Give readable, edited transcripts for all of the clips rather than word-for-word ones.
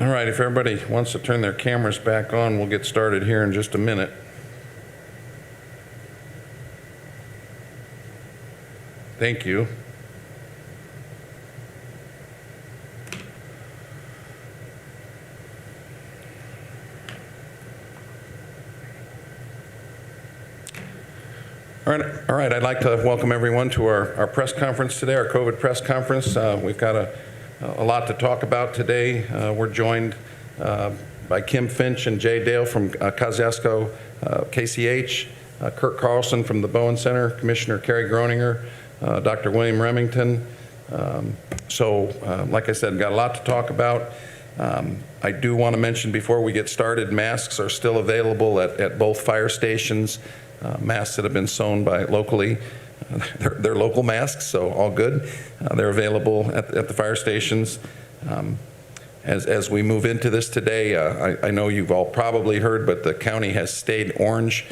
All right, if everybody wants to turn their cameras back on, we'll get started here in just a minute. Thank you. All right, I'd like to welcome everyone to our press conference today, our COVID press conference. We've got a lot to talk about today. We're joined by Kim Finch and Jay Dale from Kosciuszko KCH, Kurt Carlson from the Bowen Center, Commissioner Carrie Groninger, Dr. William Remington. Like I said, got a lot to talk about. I do want to mention before we get started, masks are still available at both fire stations. Masks that have been sewn by locally. They're local masks, so all good. They're available at the fire stations. As we move into this today, I know you've all probably heard, but the county has stayed orange.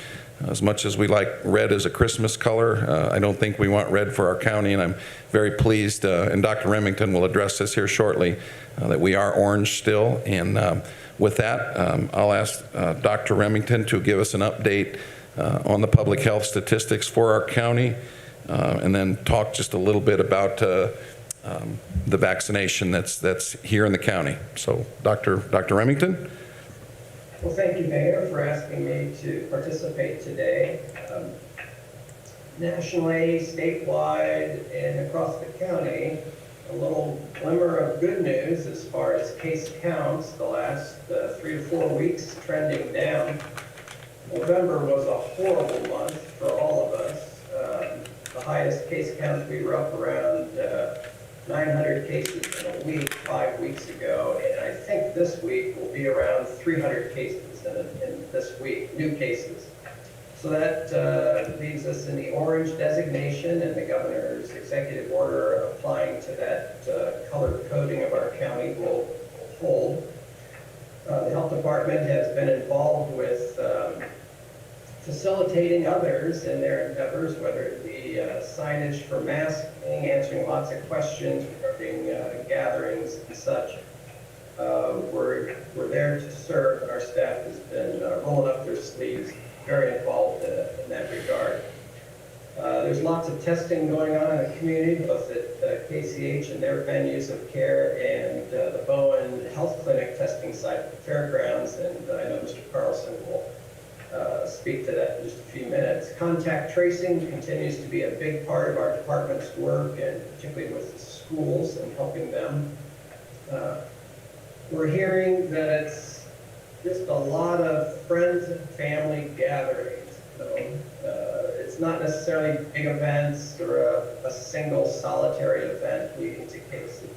As much as we like red as a Christmas color, I don't think we want red for our county, and I'm very pleased, and Dr. Remington will address this here shortly, that we are orange still. And with that, I'll ask Dr. Remington to give us an update on the public health statistics for our county, and then talk just a little bit about the vaccination that's here in the county. So, Dr. Remington. Well, thank you, Mayor, for asking me to participate today. Nationally, statewide, and across the county, a little glimmer of good news as far as case counts. The last 3 to 4 weeks trending down. November was a horrible month for all of us. The highest case count, we were up around 900 cases in a week 5 weeks ago, and I think this week will be around 300 cases in this week, new cases. So that leaves us in the orange designation, and the governor's executive order applying to that color coding of our county will hold. The health department has been involved with facilitating others in their endeavors, whether it be signage for masking, answering lots of questions regarding gatherings and such. We're there to serve, and our staff has been rolling up their sleeves, very involved in that regard. There's lots of testing going on in the community, both at KCH and their venues of care, and the Bowen Health Clinic testing site at the fairgrounds, and I know Mr. Carlson will speak to that in just a few minutes. Contact tracing continues to be a big part of our department's work, and particularly with the schools and helping them. We're hearing that it's just a lot of friends and family gatherings. So, it's not necessarily big events or a single solitary event leading to cases.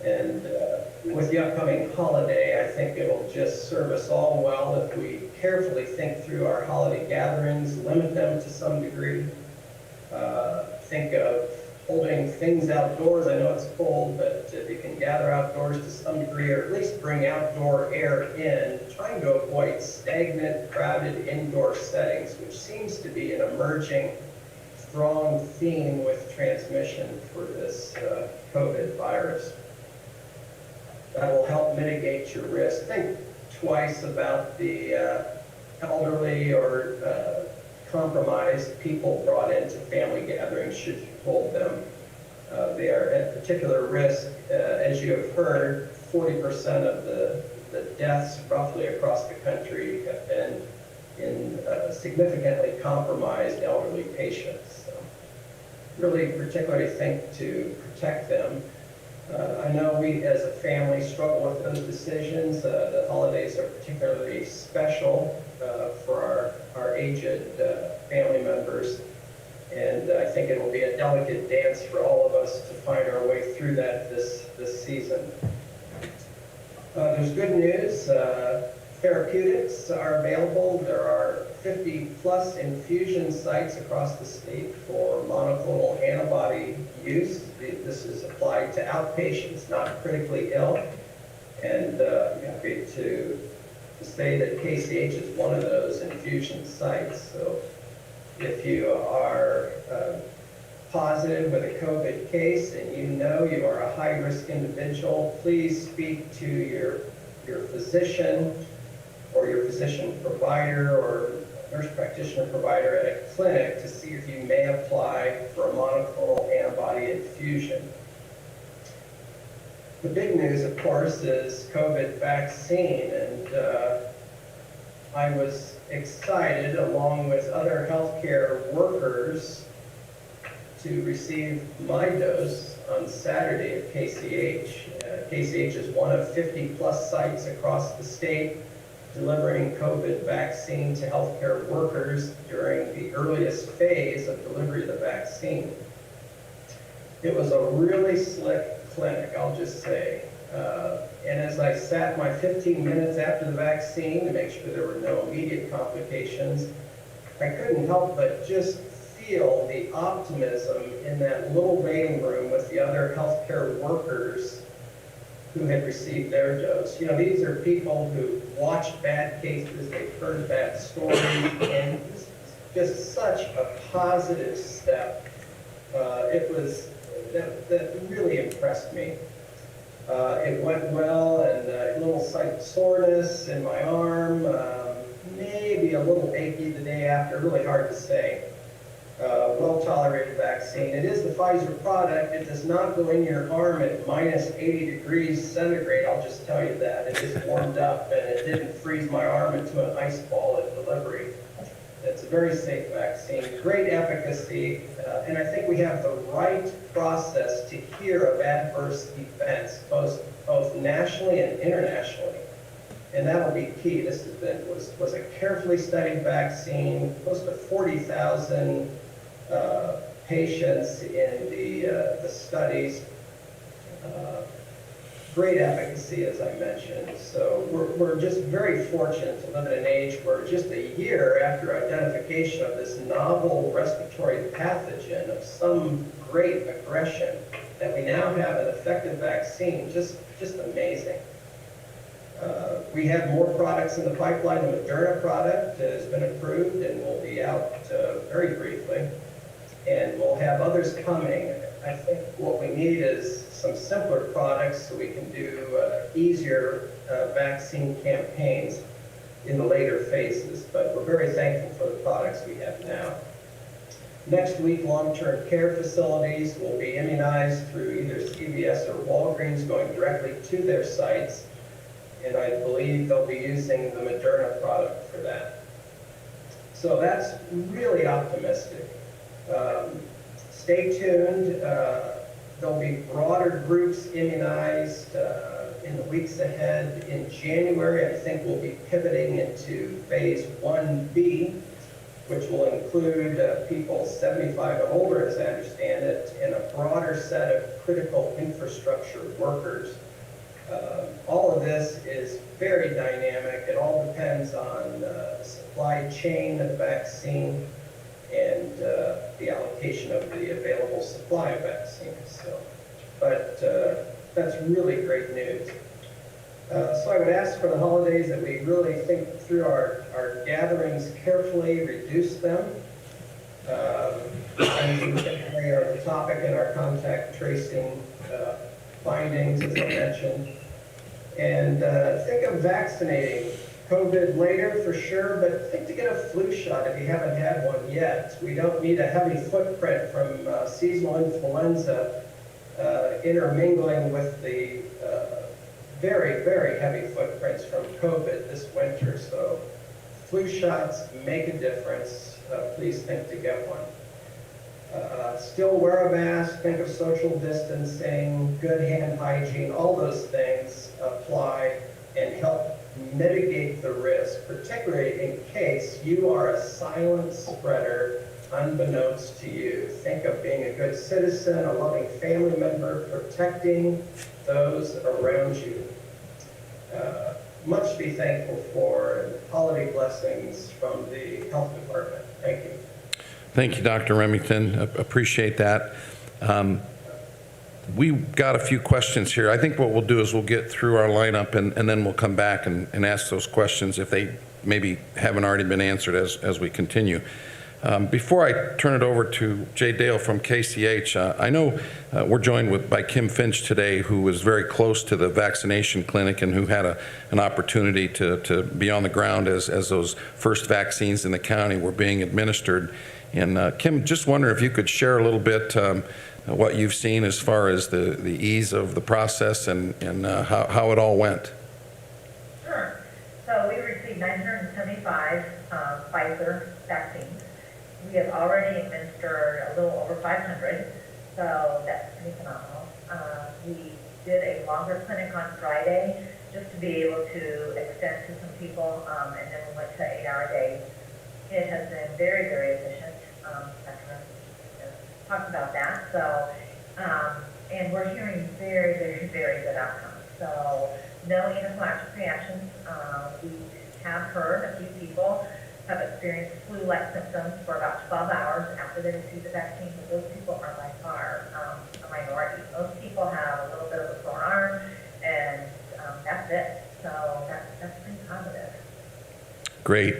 And with the upcoming holiday, I think it'll just serve us all well if we carefully think through our holiday gatherings, limit them to some degree. Think of holding things outdoors. I know it's cold, but if you can gather outdoors to some degree, or at least bring outdoor air in, trying to avoid stagnant, crowded indoor settings, which seems to be an emerging strong theme with transmission for this COVID virus. That will help mitigate your risk. Think twice about the elderly or compromised people brought into family gatherings should you hold them. They are at particular risk. As you have heard, 40% of the deaths roughly across the country have been in significantly compromised elderly patients. So really particularly think to protect them. I know we as a family struggle with those decisions. The holidays are particularly special for our aged family members, and I think it will be a delicate dance for all of us to find our way through that this season. There's good news. Therapeutics are available. There are 50+ infusion sites across the state for monoclonal antibody use. This is applied to outpatients, not critically ill. And I'm happy to say that KCH is one of those infusion sites. So if you are positive with a COVID case and you know you are a high-risk individual, please speak to your physician or your physician provider or nurse practitioner provider at a clinic to see if you may apply for a monoclonal antibody infusion. The big news, of course, is COVID vaccine, and I was excited, along with other healthcare workers, to receive my dose on Saturday at KCH. KCH is one of 50-plus sites across the state delivering COVID vaccine to healthcare workers during the earliest phase of delivery of the vaccine. It was a really slick clinic, I'll just say. And as I sat my 15 minutes after the vaccine to make sure there were no immediate complications, I couldn't help but just feel the optimism in that little waiting room with the other healthcare workers who had received their dose. You know, these are people who watched bad cases, they've heard bad stories, and this is just such a positive step. That really impressed me. It went well, and a little slight soreness in my arm, maybe a little achy the day after, really hard to say. Well-tolerated vaccine. It is the Pfizer product. It does not go in your arm at minus 80 degrees centigrade, I'll just tell you that. It is warmed up, and it didn't freeze my arm into an ice ball at delivery. It's a very safe vaccine, great efficacy, and I think we have the right process to hear of adverse events, both nationally and internationally. And that'll be key. This was a carefully studied vaccine, close to 40,000 patients in the studies. Great efficacy, as I mentioned. So we're just very fortunate to live in an age where just a year after identification of this novel respiratory pathogen of some great aggression, that we now have an effective vaccine, just amazing. We have more products in the pipeline. The Moderna product has been approved and will be out very briefly. And we'll have others coming. I think what we need is some simpler products so we can do easier vaccine campaigns in the later phases. But we're very thankful for the products we have now. Next week, long-term care facilities will be immunized through either CVS or Walgreens, going directly to their sites. And I believe they'll be using the Moderna product for that. So that's really optimistic. Stay tuned. There'll be broader groups immunized in the weeks ahead. In January, I think we'll be pivoting into phase 1B, which will include people 75 and older, as I understand it, and a broader set of critical infrastructure workers. All of this is very dynamic. It all depends on the supply chain of the vaccine and the allocation of the available supply of vaccines. But that's really great news. So I would ask for the holidays that we really think through our gatherings carefully, reduce them. And they are the topic in our contact tracing findings, as I mentioned. And think of vaccinating. COVID later for sure, but think to get a flu shot if you haven't had one yet. We don't need a heavy footprint from seasonal influenza intermingling with the very, very heavy footprints from COVID this winter. So flu shots make a difference. Please think to get one. Still wear a mask, think of social distancing, good hand hygiene, all those things apply and help mitigate the risk, particularly in case you are a silent spreader unbeknownst to you. Think of being a good citizen, a loving family member, protecting those around you. Much to be thankful for, and holiday blessings from the health department. Thank you. Thank you, Dr. Remington. Appreciate that. We've got a few questions here. I think what we'll do is we'll get through our lineup and then we'll come back and ask those questions if they maybe haven't already been answered as we continue. Before I turn it over to Jay Dale from KCH, I know we're joined by Kim Finch today, who was very close to the vaccination clinic and who had an opportunity to be on the ground as those first vaccines in the county were being administered. And Kim, just wondering if you could share a little bit what you've seen as far as the ease of the process and how it all went. Sure. So we received 975 Pfizer vaccines. We have already administered a little over 500, so that's pretty phenomenal. We did a longer clinic on Friday just to be able to extend to some people, and then we went to 8-hour days. It has been very, very efficient. Dr. talked about that. So, and we're hearing very, very, very good outcomes. So no anaphylactic reactions. We have heard a few people have experienced flu-like symptoms for about 12 hours after they received the vaccine, but those people are by far a minority. Most people have a little bit of a sore arm, and that's it. So that's pretty positive. Great.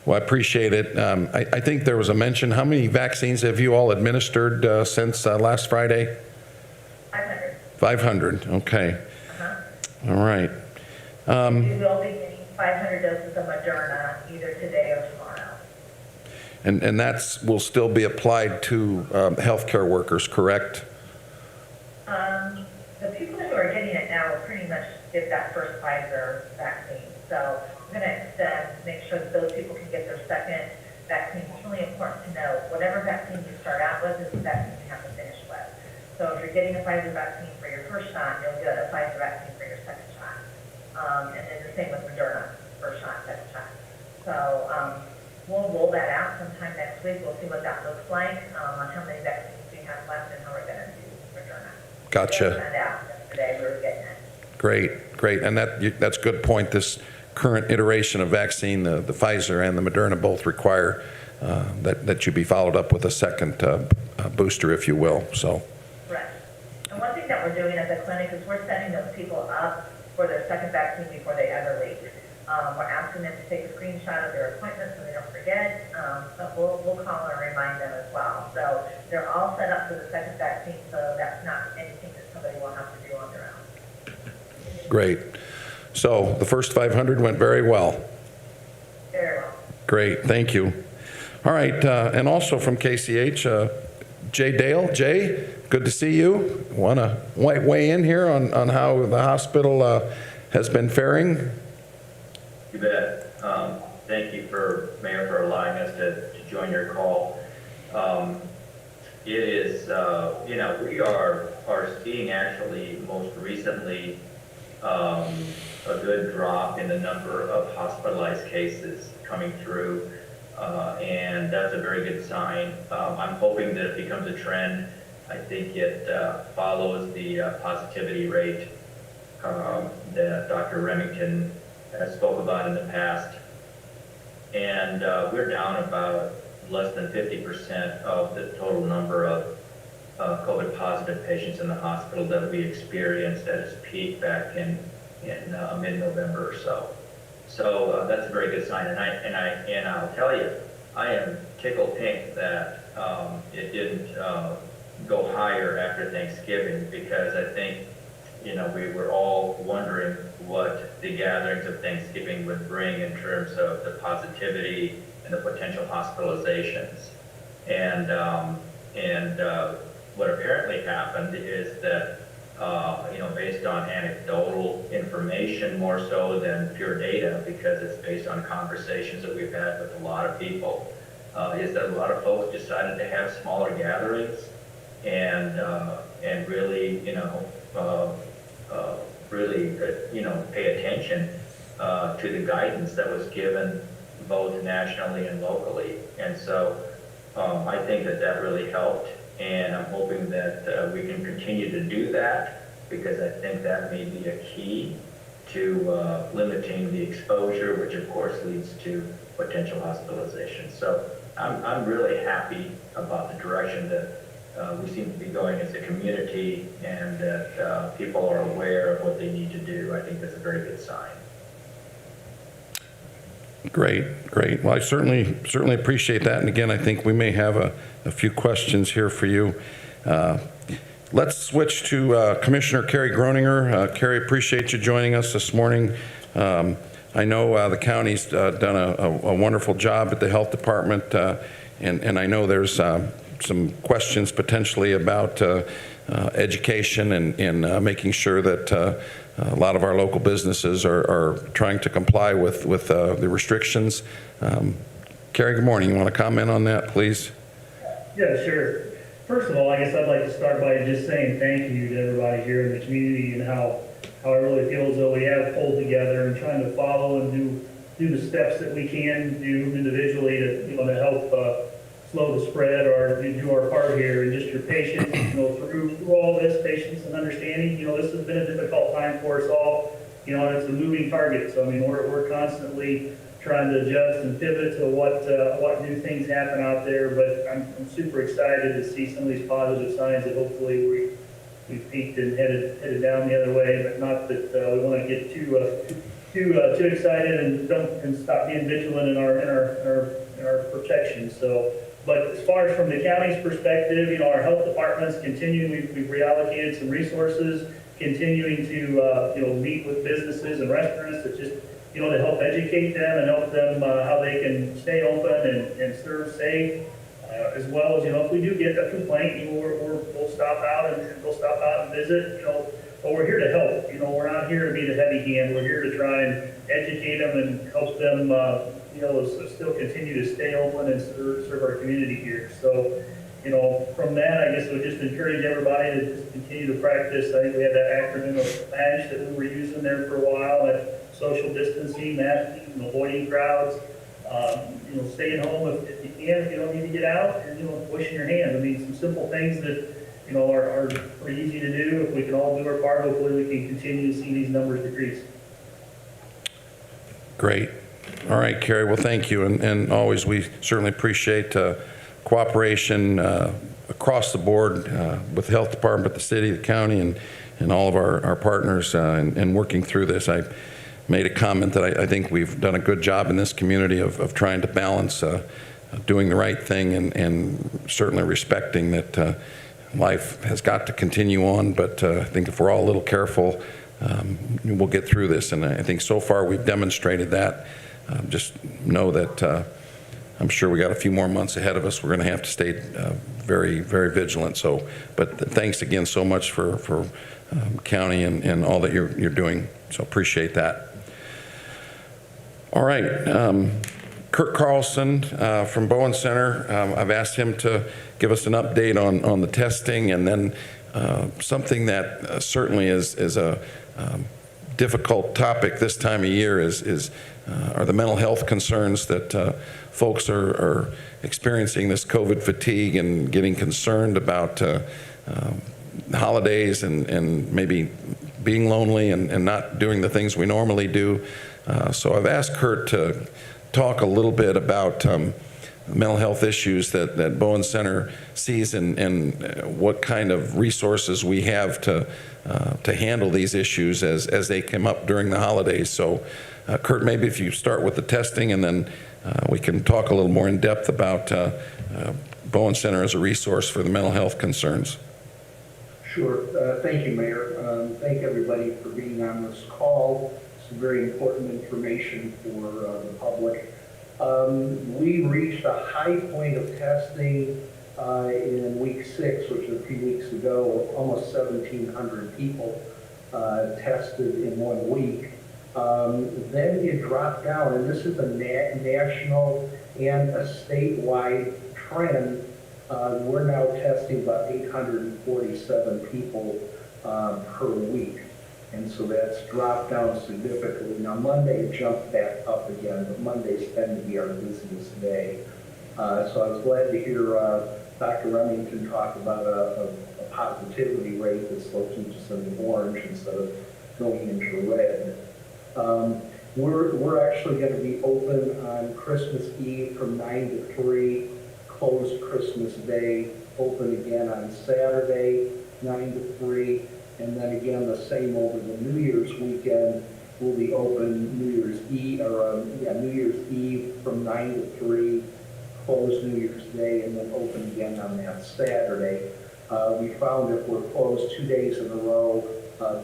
Well, I appreciate it. I think there was a mention. How many vaccines have you all administered since last Friday? 500. 500. Okay. Uh-huh. All right. We will be getting 500 doses of Moderna either today or tomorrow. And that's will still be applied to healthcare workers, correct? The people who are getting it now will pretty much get that first Pfizer vaccine. So we're going to extend to make sure that those people can get their second vaccine. It's really important to know whatever vaccine you start out with is the vaccine you have to finish with. So if you're getting a Pfizer vaccine for your first shot, you'll get a Pfizer vaccine for your second shot. And then the same with Moderna, first shot, second shot. So we'll roll that out sometime next week. We'll see what that looks like on how many vaccines we have left and how we're going to do Moderna. Gotcha. We found out yesterday we were getting it. Great, great. And that's a good point. This current iteration of vaccine, the Pfizer and the Moderna, both require that you be followed up with a second booster, if you will. So. Correct. And one thing that we're doing at the clinic is we're setting those people up for their second vaccine before they ever leave. We're asking them to take a screenshot of their appointment so they don't forget, but we'll call and remind them as well. So they're all set up for the second vaccine, so that's not anything that somebody will have to do on their own. Great. So the first 500 went very well. Very well. Great, thank you. All right, and also from KCH, Jay Dale. Jay, good to see you. Want to weigh in here on how the hospital has been faring? You bet. Thank you, Mayor, for allowing us to join your call. It is, we are seeing actually most recently a good drop in the number of hospitalized cases coming through, and that's a very good sign. I'm hoping that it becomes a trend. I think it follows the positivity rate that Dr. Remington spoke about in the past. And we're down about less than 50% of the total number of COVID positive patients in the hospital that we experienced at its peak back in mid-November or so. So that's a very good sign. And I'll tell you, I am tickled pink that it didn't go higher after Thanksgiving, because I think, we were all wondering what the gatherings of Thanksgiving would bring in terms of the positivity and the potential hospitalizations. And what apparently happened is that, based on anecdotal information more so than pure data, because it's based on conversations that we've had with a lot of people, is that a lot of folks decided to have smaller gatherings and really, pay attention to the guidance that was given both nationally and locally. And so I think that really helped, and I'm hoping that we can continue to do that, because I think that may be a key to limiting the exposure, which of course leads to potential hospitalization. So I'm really happy about the direction that we seem to be going as a community, and that people are aware of what they need to do. I think that's a very good sign. Great, great. Well, I certainly appreciate that. And again, I think we may have a few questions here for you. Let's switch to Commissioner Carrie Groninger. Carrie, appreciate you joining us this morning. I know the county's done a wonderful job at the health department, and I know there's some questions potentially about education and making sure that a lot of our local businesses are trying to comply with the restrictions. Carrie, good morning. You want to comment on that, please? Yeah, sure. First of all, I guess I'd like to start by just saying thank you to everybody here in the community and how I really feel as though we have pulled together and trying to follow and do the steps that we can do individually to help slow the spread or do our part here, and just your patience, through all this, patience and understanding. This has been a difficult time for us all, and it's a moving target. So, we're constantly trying to adjust and pivot to what new things happen out there, but I'm super excited to see some of these positive signs that hopefully we've peaked and headed down the other way, but not that we want to get too excited and stop being vigilant in our protection. So, but as far as from the county's perspective, our health department's continuing. We've reallocated some resources, continuing to meet with businesses and restaurants to just to help educate them and help them how they can stay open and serve safe. As well as, if we do get a complaint, we'll stop out and visit, but we're here to help. We're not here to be the heavy hand. We're here to try and educate them and help them, still continue to stay open and serve our community here. So, from that, I guess I would just encourage everybody to just continue to practice. I think we had that acronym of MASH that we were using there for a while, that social distancing, masking, avoiding crowds. Staying home if you can, if you don't need to get out, and washing your hands. Some simple things that are pretty easy to do. If we can all do our part, hopefully we can continue to see these numbers decrease. Great. All right, Carrie. Well, thank you, and always we certainly appreciate cooperation across the board with the health department, the city, the county, and all of our partners in working through this. I made a comment that I think we've done a good job in this community of trying to balance doing the right thing and certainly respecting that life has got to continue on. But I think if we're all a little careful, we'll get through this. And I think so far we've demonstrated that. Just know that I'm sure we got a few more months ahead of us. We're going to have to stay very, very vigilant. So, but thanks again so much for county and all that you're doing. So appreciate that. All right, Kurt Carlson from Bowen Center. I've asked him to give us an update on the testing, and then something that certainly is a difficult topic this time of year are the mental health concerns that folks are experiencing, this COVID fatigue and getting concerned about holidays and maybe being lonely and not doing the things we normally do. So I've asked Kurt to talk a little bit about mental health issues that Bowen Center sees and what kind of resources we have to handle these issues as they come up during the holidays. So Kurt, maybe if you start with the testing, and then we can talk a little more in depth about Bowen Center as a resource for the mental health concerns. Sure. Thank you, Mayor. Thank everybody for being on this call. Some very important information for the public. We reached a high point of testing in week 6, which was a few weeks ago. Almost 1,700 people tested in 1 week. Then it dropped down, and this is a national and a statewide trend. We're now testing about 847 people per week. And so that's dropped down significantly. Now, Monday it jumped back up again, but Mondays tend to be our busiest day. So I was glad to hear Dr. Remington talk about a positivity rate that still keeps us in the orange instead of going into red. We're actually going to be open on Christmas Eve from 9 to 3, closed Christmas Day, open again on Saturday, 9 to 3, and then again the same over the New Year's weekend, will be open New Year's Eve, New Year's Eve from 9 to 3, closed New Year's Day, and then open again on that Saturday. We found if we're closed 2 days in a row,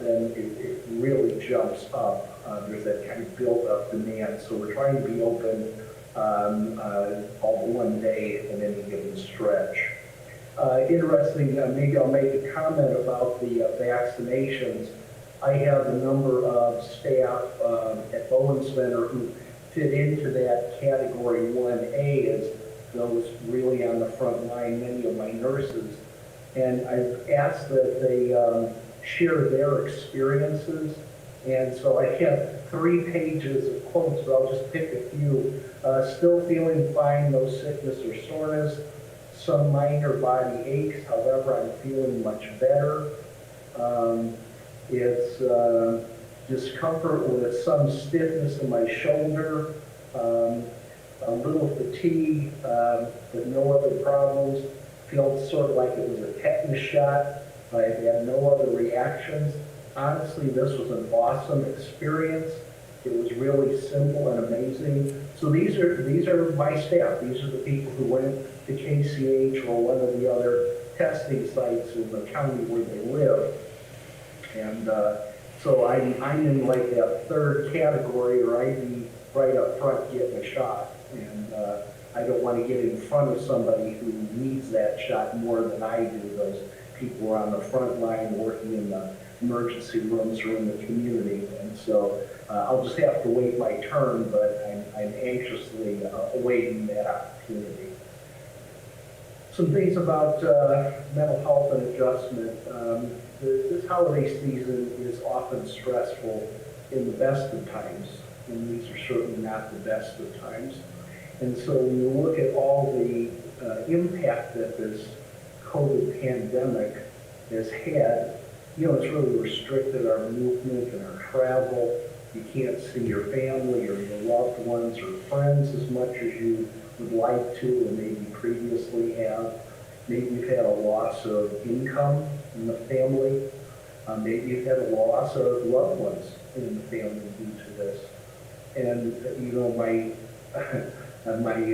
then it really jumps up. There's that kind of built-up demand. So we're trying to be open all one day in any given stretch. Interesting, maybe I'll make a comment about the vaccinations. I have a number of staff at Bowen Center who fit into that category 1A as those really on the front line, many of my nurses. And I've asked that they share their experiences. And so I have 3 pages of quotes, but I'll just pick a few. Still feeling fine, no sickness or soreness. Some minor body aches, however, I'm feeling much better. It's discomfort with some stiffness in my shoulder, a little fatigue, but no other problems. Felt sort of like it was a tetanus shot. I had no other reactions. Honestly, this was an awesome experience. It was really simple and amazing. So these are my staff. These are the people who went to KCH or one of the other testing sites in the county where they live. And so I'm in like that third category, or I'd be right up front getting a shot. And I don't want to get in front of somebody who needs that shot more than I do. Those people are on the front line working in the emergency rooms or in the community. And so I'll just have to wait my turn, but I'm anxiously awaiting that opportunity. Some things about mental health and adjustment. This holiday season is often stressful in the best of times, and these are certainly not the best of times. And so when you look at all the impact that this COVID pandemic has had, it's really restricted our movement and our travel. You can't see your family or your loved ones or friends as much as you would like to or maybe previously have. Maybe you've had a loss of income in the family. Maybe you've had a loss of loved ones in the family due to this. And, my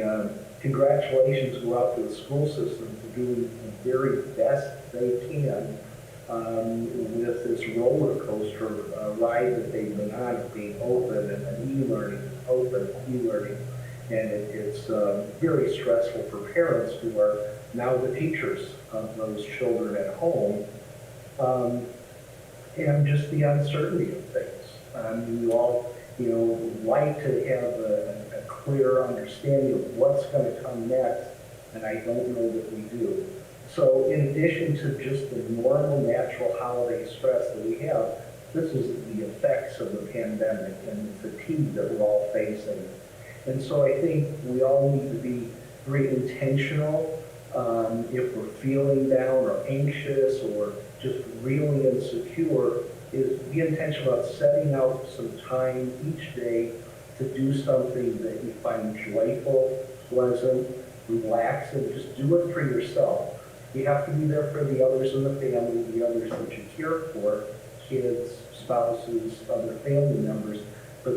congratulations go out to the school system for doing the very best they can with this roller coaster ride that they've been on of being open and e-learning, open e-learning. And it's very stressful for parents who are now the teachers of those children at home. And just the uncertainty of things. We all, like to have a clear understanding of what's going to come next, and I don't know that we do. So in addition to just the normal natural holiday stress that we have, this is the effects of the pandemic and the fatigue that we're all facing. And so I think we all need to be very intentional if we're feeling down or anxious or just really insecure, is be intentional about setting out some time each day to do something that you find joyful, pleasant, relaxing. Just do it for yourself. You have to be there for the others in the family, the others that you care for, kids, spouses, other family members, but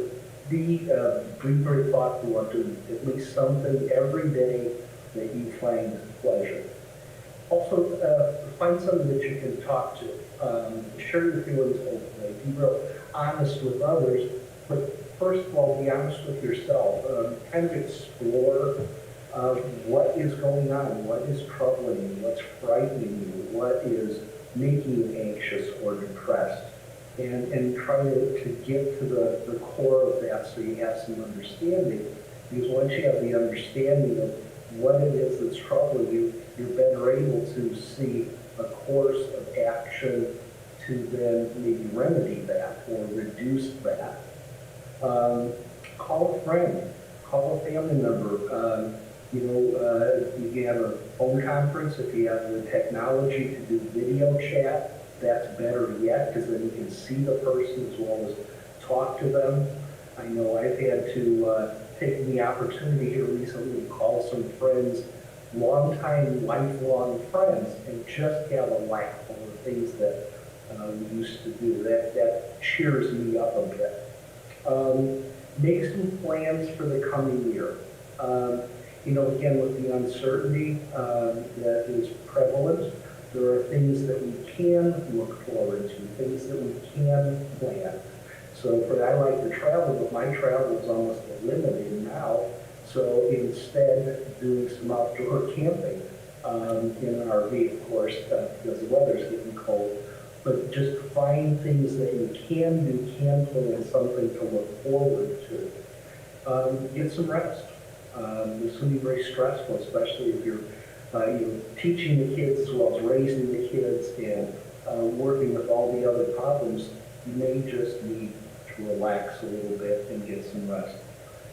be very thoughtful of doing at least something every day that you find pleasure. Also, find somebody that you can talk to. Share your feelings openly. Be real honest with others, but first of all, be honest with yourself. Kind of explore what is going on, what is troubling you, what's frightening you, what is making you anxious or depressed, and try to get to the core of that so you have some understanding. Because once you have the understanding of what it is that's troubling you, you're better able to see a course of action to then maybe remedy that or reduce that. Call a friend, call a family member. If you have a phone conference, if you have the technology to do video chat, that's better yet, because then you can see the person as well as talk to them. I know I've had to take the opportunity here recently to call some friends, longtime, lifelong friends, and just have a laugh over things that we used to do. That cheers me up a bit. Make some plans for the coming year. Again, with the uncertainty that is prevalent, there are things that we can look forward to, things that we can plan. So I like to travel, but my travel is almost limited now. So instead, doing some outdoor camping in an RV, of course, because the weather's getting cold. But just find things that you can do, can plan something to look forward to. Get some rest. This can be very stressful, especially if you're teaching the kids as well as raising the kids and working with all the other problems. You may just need to relax a little bit and get some rest.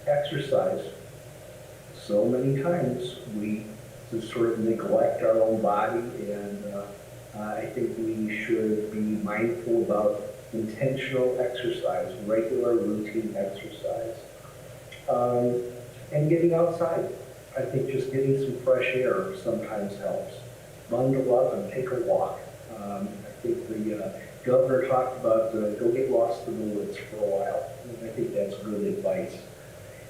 Exercise. So many times we just sort of neglect our own body, and I think we should be mindful about intentional exercise, regular routine exercise. And getting outside. I think just getting some fresh air sometimes helps. Bundle up and take a walk. I think the governor talked about go get lost in the woods for a while. And I think that's good advice.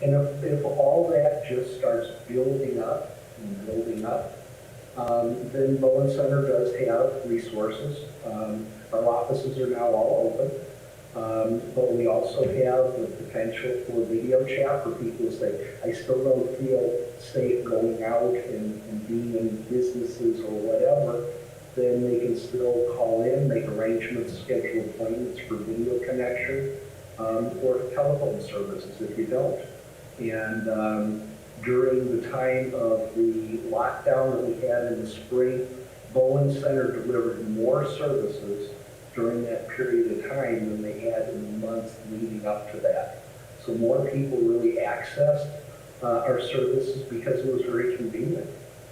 And if all that just starts building up and building up, then Bowen Center does have resources. Our offices are now all open. But we also have the potential for video chat for people who say, I still don't feel safe going out and being in businesses or whatever. Then they can still call in, make arrangements, schedule appointments for video connection, or telephone services if you don't. And during the time of the lockdown that we had in the spring, Bowen Center delivered more services during that period of time than they had in the months leading up to that. So more people really accessed our services because it was very convenient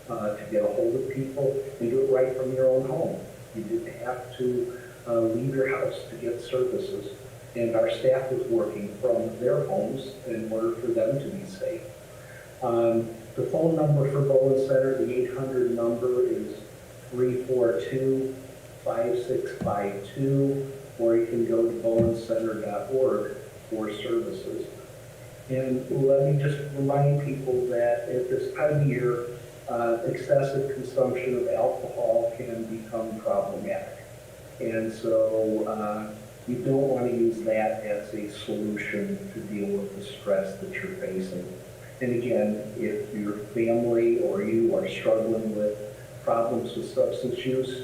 to get a hold of people and do it right from your own home. You didn't have to leave your house to get services, and our staff was working from their homes in order for them to be safe. The phone number for Bowen Center, the 800 number, is 342-5652, or you can go to bowencenter.org for services. And let me just remind people that at this time of year, excessive consumption of alcohol can become problematic. And so you don't want to use that as a solution to deal with the stress that you're facing. And again, if your family or you are struggling with problems with substance use,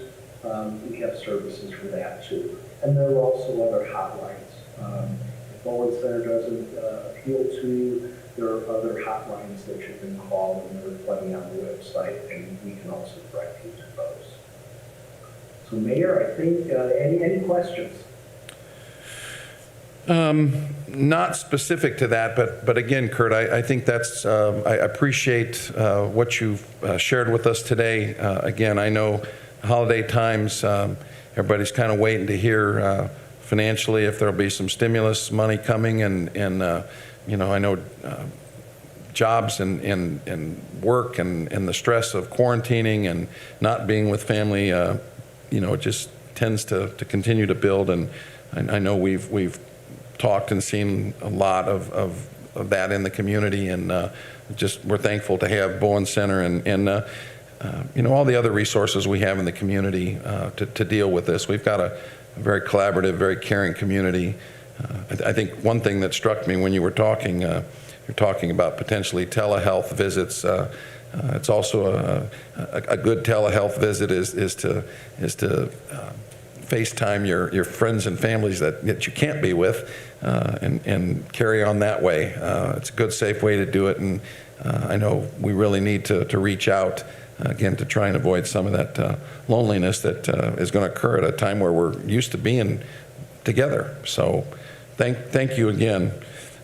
we have services for that too. And there are also other hotlines. If Bowen Center doesn't appeal to you, there are other hotlines that you can call, and there are plenty on the website, and we can also direct you to those. So Mayor, I think, any questions? Not specific to that, but again, Kurt, I think that's, I appreciate what you've shared with us today. Again, I know holiday times, everybody's kind of waiting to hear financially if there'll be some stimulus money coming, and I know jobs and work and the stress of quarantining and not being with family, it just tends to continue to build, and I know we've talked and seen a lot of that in the community, and just we're thankful to have Bowen Center and all the other resources we have in the community to deal with this. We've got a very collaborative, very caring community. I think one thing that struck me when you were talking, you're talking about potentially telehealth visits. It's also a good telehealth visit is to FaceTime your friends and families that you can't be with, and carry on that way. It's a good, safe way to do it, and I know we really need to reach out again to try and avoid some of that loneliness that is going to occur at a time where we're used to being together. So thank you again.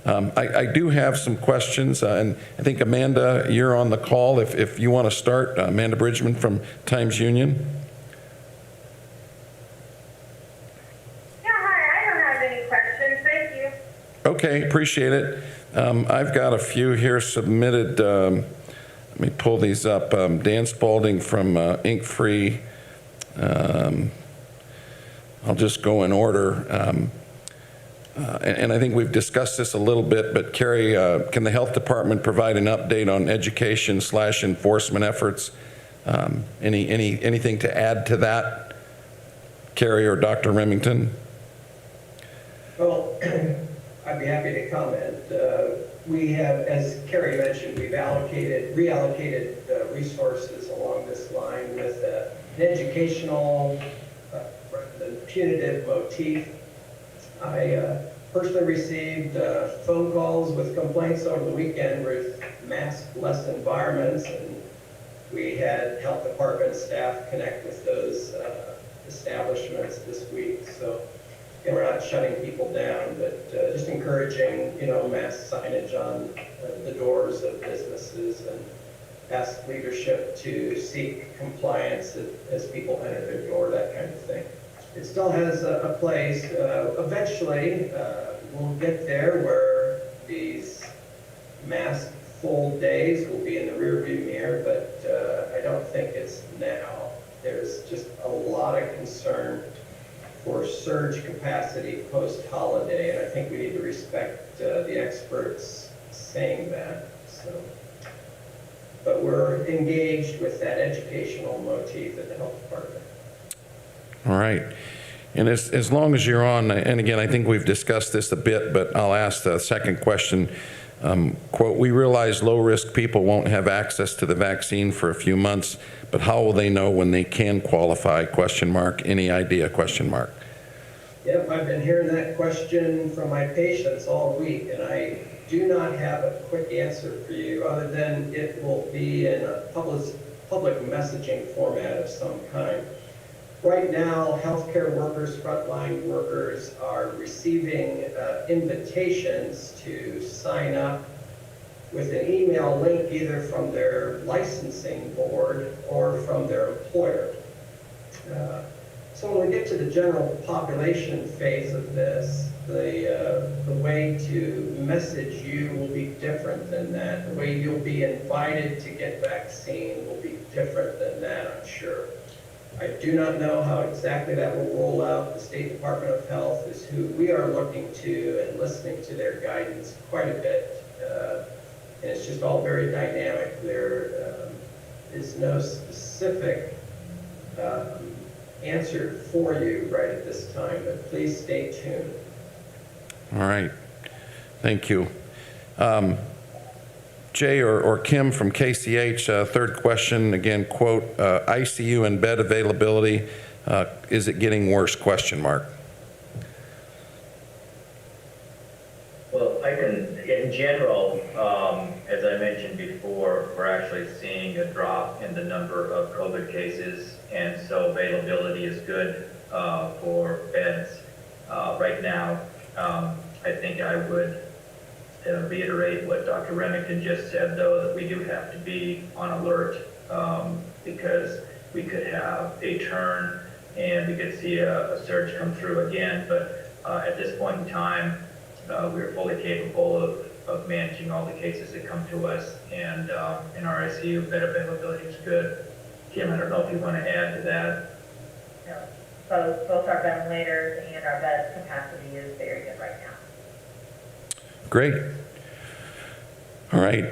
I do have some questions, and I think Amanda, you're on the call. If you want to start, Amanda Bridgman from Times Union. Okay, appreciate it. I've got a few here submitted. Let me pull these up. Dan Spalding from Ink Free. I'll just go in order. and I think we've discussed this a little bit, but Carrie, can the health department provide an update on education/enforcement efforts? Anything to add to that, Carrie or Dr. Remington? Well, I'd be happy to comment. We have, as Carrie mentioned, we've reallocated resources along this line with an educational rather than punitive motif. I personally received phone calls with complaints over the weekend with mask-less environments, and we had health department staff connect with those establishments this week. So we're not shutting people down, but just encouraging, mask signage on the doors of businesses, and ask leadership to seek compliance as people enter their door, that kind of thing. It still has a place. Eventually, we'll get there where these mask-full days will be in the rearview mirror, but I don't think it's now. There's just a lot of concern for surge capacity post-holiday, and I think we need to respect the experts saying that. So, but we're engaged with that educational motif at the health department. All right. And as long as you're on, and again, I think we've discussed this a bit, but I'll ask the second question. Quote, we realize low-risk people won't have access to the vaccine for a few months, but how will they know when they can qualify, question mark, any idea, question mark? Yep, I've been hearing that question from my patients all week, and I do not have a quick answer for you other than it will be in a public messaging format of some kind. Right now, healthcare workers, frontline workers are receiving invitations to sign up with an email link either from their licensing board or from their employer. So when we get to the general population phase of this, the way to message you will be different than that. The way you'll be invited to get vaccine will be different than that, I'm sure. I do not know how exactly that will roll out. The State Department of Health is who we are looking to and listening to their guidance quite a bit. And it's just all very dynamic. There is no specific answer for you right at this time, but please stay tuned. All right. Thank you. Jay or Kim from KCH, third question, again, quote, ICU and bed availability, is it getting worse, question mark? Well, in general, as I mentioned before, we're actually seeing a drop in the number of COVID cases, and so availability is good for beds. Right now, I think I would reiterate what Dr. Remington just said, though, that we do have to be on alert because we could have a turn and we could see a surge come through again. But at this point in time, we're fully capable of managing all the cases that come to us, and in our ICU, bed availability is good. Kim, I don't know if you want to add to that. No, both our ventilators and our bed capacity is very good right now. Great. All right.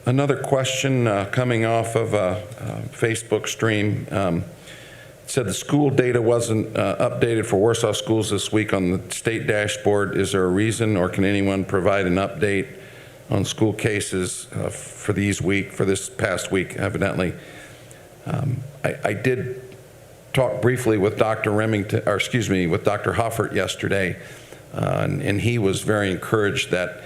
Another question coming off of a Facebook stream. Said the school data wasn't updated for Warsaw schools this week on the state dashboard. Is there a reason, or can anyone provide an update on school cases for this past week, evidently? I did talk briefly with Dr. Remington, or excuse me, with Dr. Hoffert yesterday, and he was very encouraged that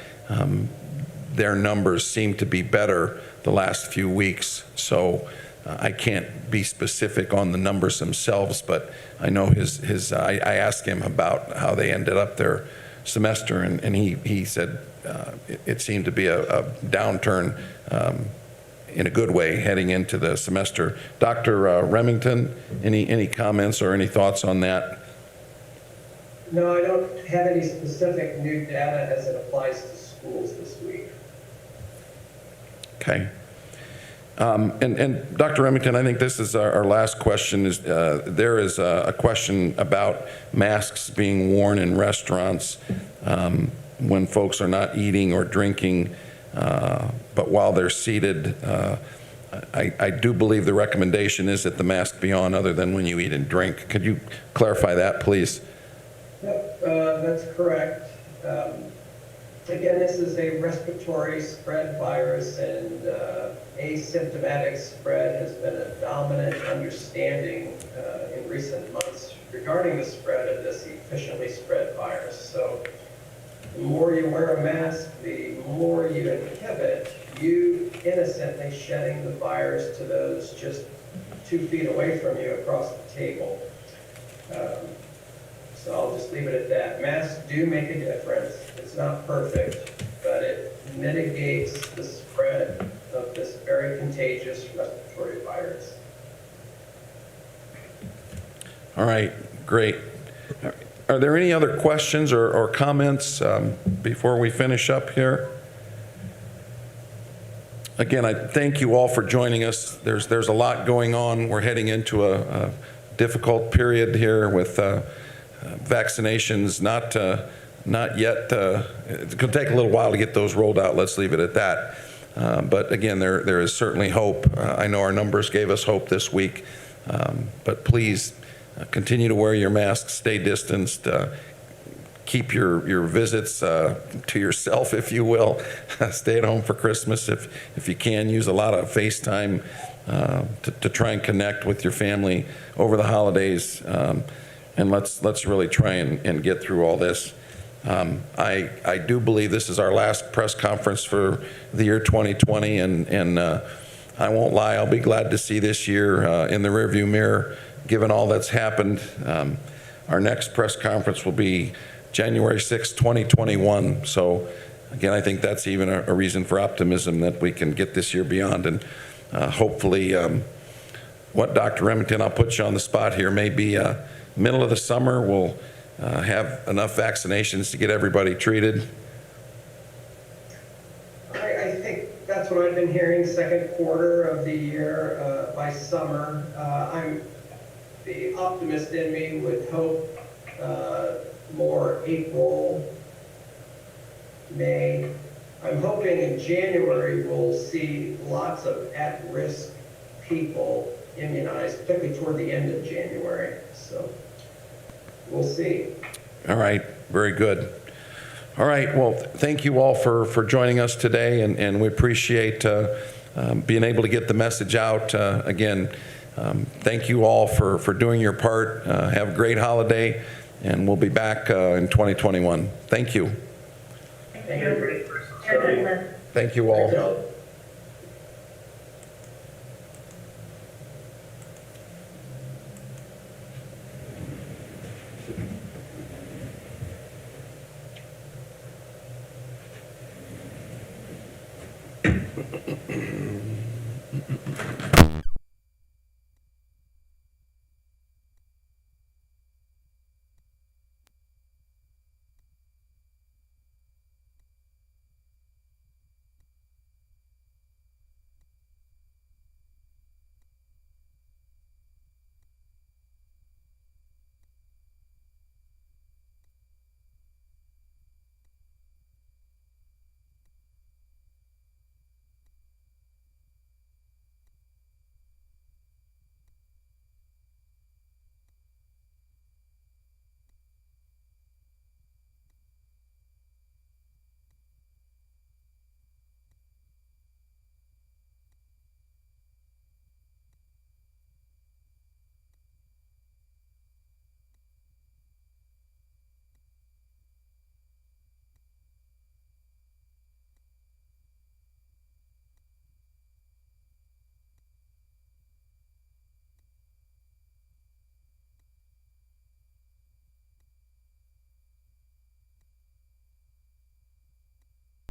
their numbers seem to be better the last few weeks. So I can't be specific on the numbers themselves, but I know I asked him about how they ended up their semester, and he said it seemed to be a downturn in a good way heading into the semester. Dr. Remington, any comments or any thoughts on that? No, I don't have any specific new data as it applies to schools this week. Okay. And Dr. Remington, I think this is our last question. Is there is a question about masks being worn in restaurants when folks are not eating or drinking, but while they're seated. I do believe the recommendation is that the mask be on other than when you eat and drink. Could you clarify that, please? Yep, that's correct. Again, this is a respiratory spread virus, and asymptomatic spread has been a dominant understanding in recent months regarding the spread of this efficiently spread virus. So the more you wear a mask, the more you inhibit you innocently shedding the virus to those just 2 feet away from you across the table. So I'll just leave it at that. Masks do make a difference. It's not perfect, but it mitigates the spread of this very contagious respiratory virus. All right, great. Are there any other questions or comments before we finish up here? Again, I thank you all for joining us. There's a lot going on. We're heading into a difficult period here with vaccinations not yet. It's going to take a little while to get those rolled out. Let's leave it at that. But again, there is certainly hope. I know our numbers gave us hope this week. But please continue to wear your masks, stay distanced, keep your visits to yourself, if you will. Stay at home for Christmas if you can. Use a lot of FaceTime to try and connect with your family over the holidays. And let's really try and get through all this. I do believe this is our last press conference for the year 2020, and I won't lie, I'll be glad to see this year in the rearview mirror, given all that's happened. Our next press conference will be January 6, 2021. So again, I think that's even a reason for optimism that we can get this year beyond, and hopefully what Dr. Remington, I'll put you on the spot here, maybe middle of the summer we'll have enough vaccinations to get everybody treated. I think that's what I've been hearing, second quarter of the year by summer. The optimist in me would hope more April, May. I'm hoping in January we'll see lots of at-risk people immunized, particularly toward the end of January. So we'll see. All right, very good. All right, well, thank you all for joining us today, and we appreciate being able to get the message out. Again, thank you all for doing your part. Have a great holiday, and we'll be back in 2021. Thank you. Thank you. Thank you all.